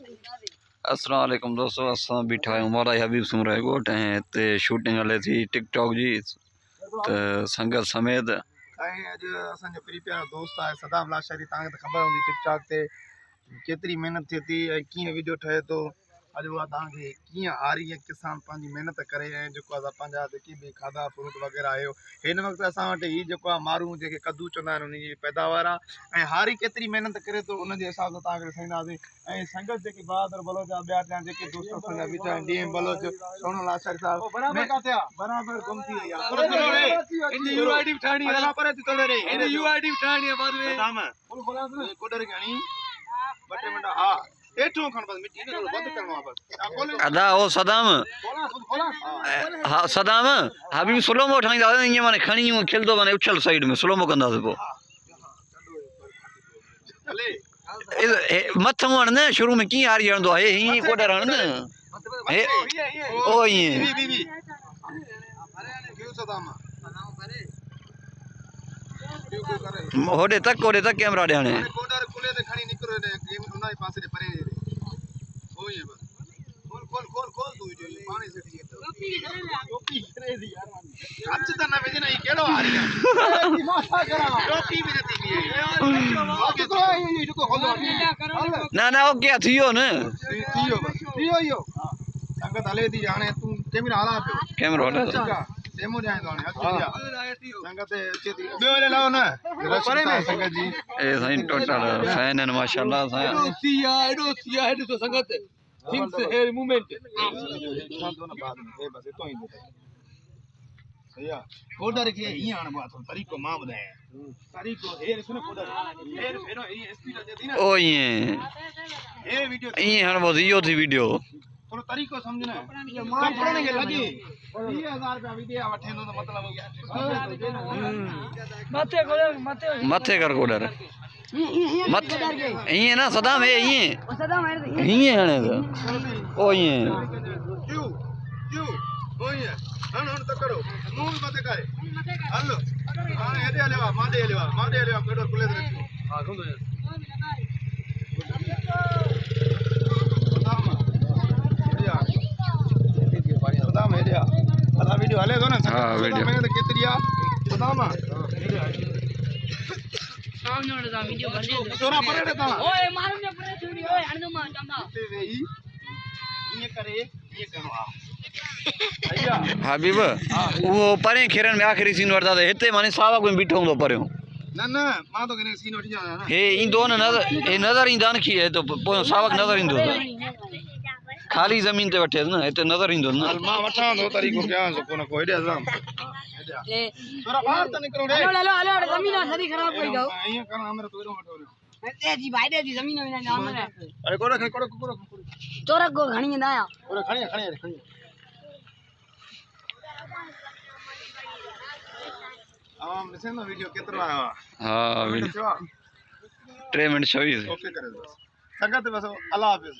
अस्सलाम वालेकुम दोस्तों, असां बीठा आहियूं मौला हबीब सुमरा ॻोठ ऐं हिते शूटिंग हले थी टिकटॉक जी त संगत समेत। अॼु असांजो प्री प्यारो दोस्त आहे सदाम लाशारी। तव्हांखे त ख़बर हूंदी टिकटॉक ते केतिरी महिनत थिए थी ऐं कीअं वीडियो ठहे थो। अॼु उहा तव्हांखे कीअं आरी किसान पंहिंजी महिनत करे ऐं जेको आहे पंहिंजा जेकी बि खाधा फ्रूट वग़ैरह आयो हिन वक़्तु असां वटि हीअ जेको आहे माण्हू जेके कद्दू चवंदा आहिनि उनजी पैदावार आहे ऐं हारी केतिरी महिनत करे थो उनजे हिसाब सां तव्हांखे ॾेखारींदासीं। ऐं संगत जेकी बहादुर बलोच आहे ॿिया टिया जेके दोस्त असांजा बीठा आहिनि डीएम बलोच सोनू लाशारी साहब बराबरि गुम थी वई आहे। अदा ओ सदाम हाँ सदाम हबीब स्लोमो ठाहींदा ईअं माने खणी खिलंदो माने उछल साइड में स्लोमो कंदासीं पोइ मथों हण न शुरू में कीअं हारी हणंदो आहे हीअं कोडर हण न ओ ईअं होॾे तक कैमरा ॾे हाणे न ओ क्या थियो न संगत हले थी हाणे तूं कैमरा हला पियो कैमरो हले डेमो ॾियां थो हाणे संगत अचे थी ॿियो हेॾे लाओ न संगत जी ए साईं टोटल फैन आहिनि माशाल्लाह असां संगत थिंग्स हेयर मूवमेंट कोडर खे हीअं हणबो आहे तरीक़ो मां ॿुधायां तरीक़ो हेर सुन कोडर हेर भेरो हीअ स्पीड अचे थी न ओ ईअं हे वीडियो ईअं हणबो इहो थी वीडियो थोरो तरीक़ो सम्झ न कपिड़े खे लॻे 20,000 रुपया वीडियो वठेंदो त मतिलबु मथे कर कोडर ईअं न सदाम हे ईअं हणे ओ ईअं क्यों क्यों ओ ईअं हण हण त करो मुंहुं मथे करे हलो हाणे हेॾे हलियो आहे माॾे हलियो आहे कोडर खुले ते रखियो हा घुमो सदाम हेॾे आहे वीडियो हले थो न हा वीडियो महिनत केतिरी आहे सदाम छोरा परे ॾे ओए मारो ने परे छोरी ओए हण मां चंदा ये करे ये करो हबीब वो परे खिरन में आखिरी सीन वठदा त हिते माने सावा कोई बीठो हूंदो परियो न न मां तो कने सीन वठी जाया ना हे ईंदो न नज़र ईंदा न खी तो पोइ सावक नज़र ईंदो खाली ज़मीन ते वठे न हिते नज़र ईंदो न मां वठां थो तरीक़ो क्या को न को हेॾे असां छोरा बाहर त निकरो रे हेलो ज़मीन सदी खराब कई दो इया कर हमरे तो एरो वठो ए जी भाई दे जी ज़मीन में ना नाम है अरे कोड़ा तोरा को घणी ना आया कोड़ा खणी आवाम ॾिसे न वीडियो केतिरो आयो आहे हाँ वीडियो 3 मिनट 26 ओके करे संगत बस अल्लाह हाफिज़